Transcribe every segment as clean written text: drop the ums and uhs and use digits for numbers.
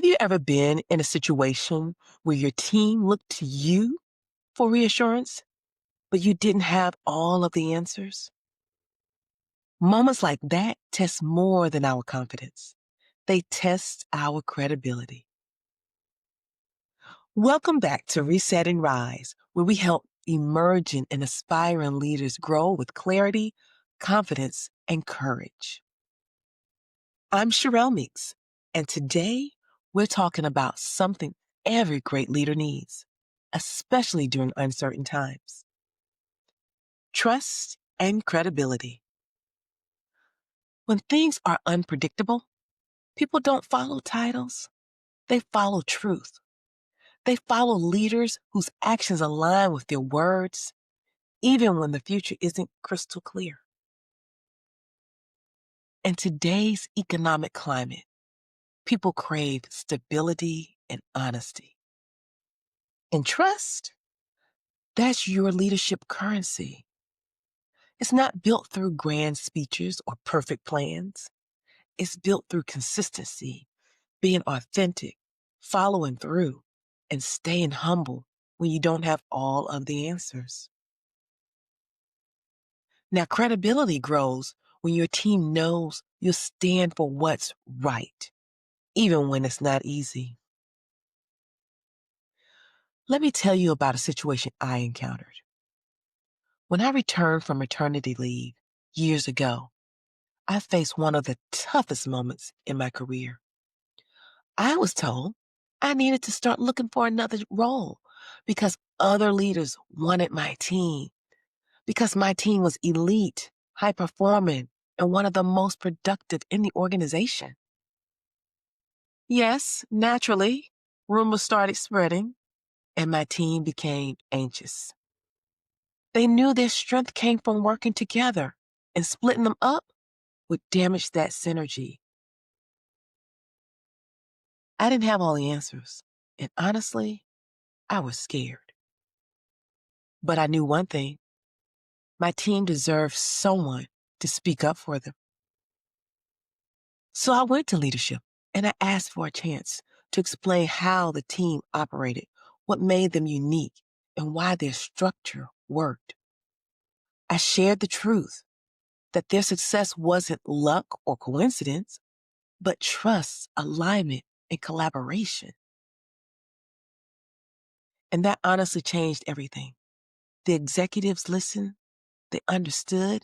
you ever been in a situation where your team looked to you for reassurance, but you didn't have all of the answers? Moments like that test more than our confidence. They test our credibility. Welcome back to Reset and Rise, where we help emerging and aspiring leaders grow with clarity, confidence, and courage. I'm Shirrell Meeks, and today we're talking about something every great leader needs, especially during uncertain times: trust and credibility. When things are unpredictable, people don't follow titles, they follow truth. They follow leaders whose actions align with their words, even when the future isn't crystal clear. In today's economic climate, people crave stability and honesty. And trust, that's your leadership currency. It's not built through grand speeches or perfect plans. It's built through consistency, being authentic, following through, and staying humble when you don't have all of the answers. Now, credibility grows when your team knows you'll stand for what's right, even when it's not easy. Let me tell you about a situation I encountered. When I returned from maternity leave years ago, I faced one of the toughest moments in my career. I was told I needed to start looking for another role because other leaders wanted my team, because my team was elite, high performing, and one of the most productive in the organization. Yes, naturally, rumors started spreading, and my team became anxious. They knew their strength came from working together, and splitting them up would damage that synergy. I didn't have all the answers, and honestly, I was scared. But I knew one thing: my team deserved someone to speak up for them. So I went to leadership and I asked for a chance to explain how the team operated, what made them unique, and why their structure worked. I shared the truth that their success wasn't luck or coincidence, but trust, alignment, and collaboration. And that honestly changed everything. The executives listened, they understood,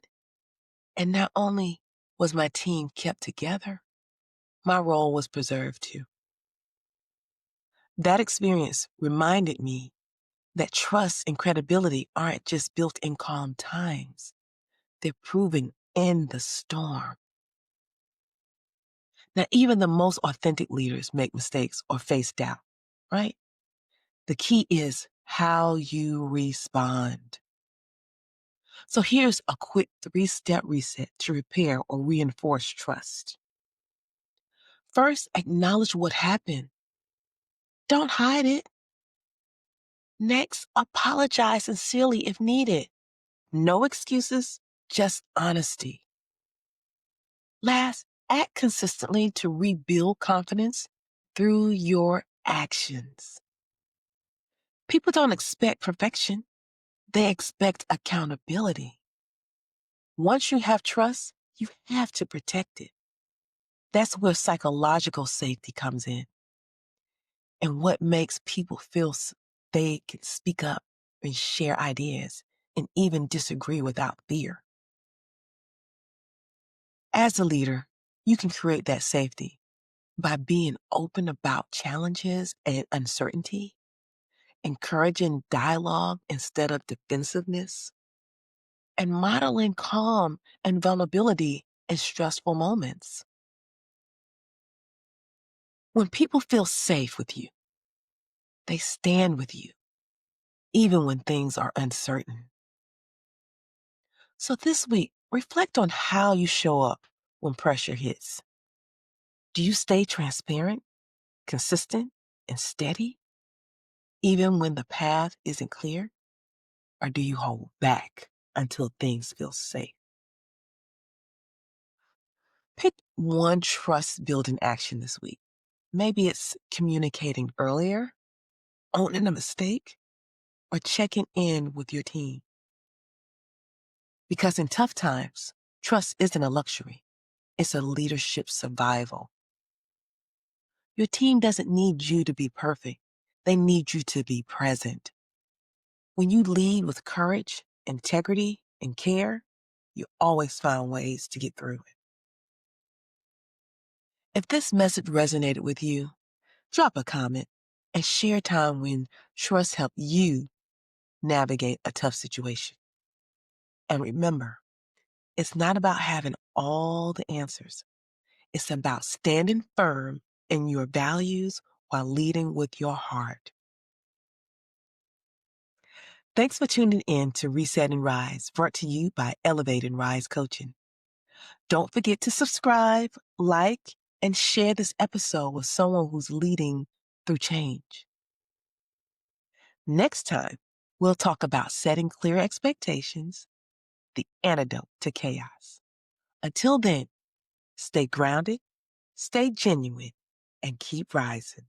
and not only was my team kept together, my role was preserved too. That experience reminded me that trust and credibility aren't just built in calm times, they're proven in the storm. Now, even the most authentic leaders make mistakes or face doubt, right? The key is how you respond. So here's a quick 3-step reset to repair or reinforce trust. First, acknowledge what happened. Don't hide it. Next, apologize sincerely if needed. No excuses, just honesty. Last, act consistently to rebuild confidence through your actions. People don't expect perfection, they expect accountability. Once you have trust, you have to protect it. That's where psychological safety comes in and what makes people feel they can speak up and share ideas and even disagree without fear. As a leader, you can create that safety by being open about challenges and uncertainty, encouraging dialogue instead of defensiveness, and modeling calm and vulnerability in stressful moments. When people feel safe with you, they stand with you, even when things are uncertain. So this week, reflect on how you show up when pressure hits. Do you stay transparent, consistent, and steady, even when the path isn't clear? Or do you hold back until things feel safe? Pick one trust building action this week. Maybe it's communicating earlier, owning a mistake, or checking in with your team. Because in tough times, trust isn't a luxury. It's a leadership survival. Your team doesn't need you to be perfect. They need you to be present. When you lead with courage, integrity, and care, you always find ways to get through it. If this message resonated with you, drop a comment and share a time when trust helped you navigate a tough situation. And remember, it's not about having all the answers. It's about standing firm in your values while leading with your heart. Thanks for tuning in to Reset and Rise, brought to you by Elevate and Rise Coaching. Don't forget to subscribe, like, and share this episode with someone who's leading through change. Next time, we'll talk about setting clear expectations, the antidote to chaos. Until then, stay grounded, stay genuine, and keep rising.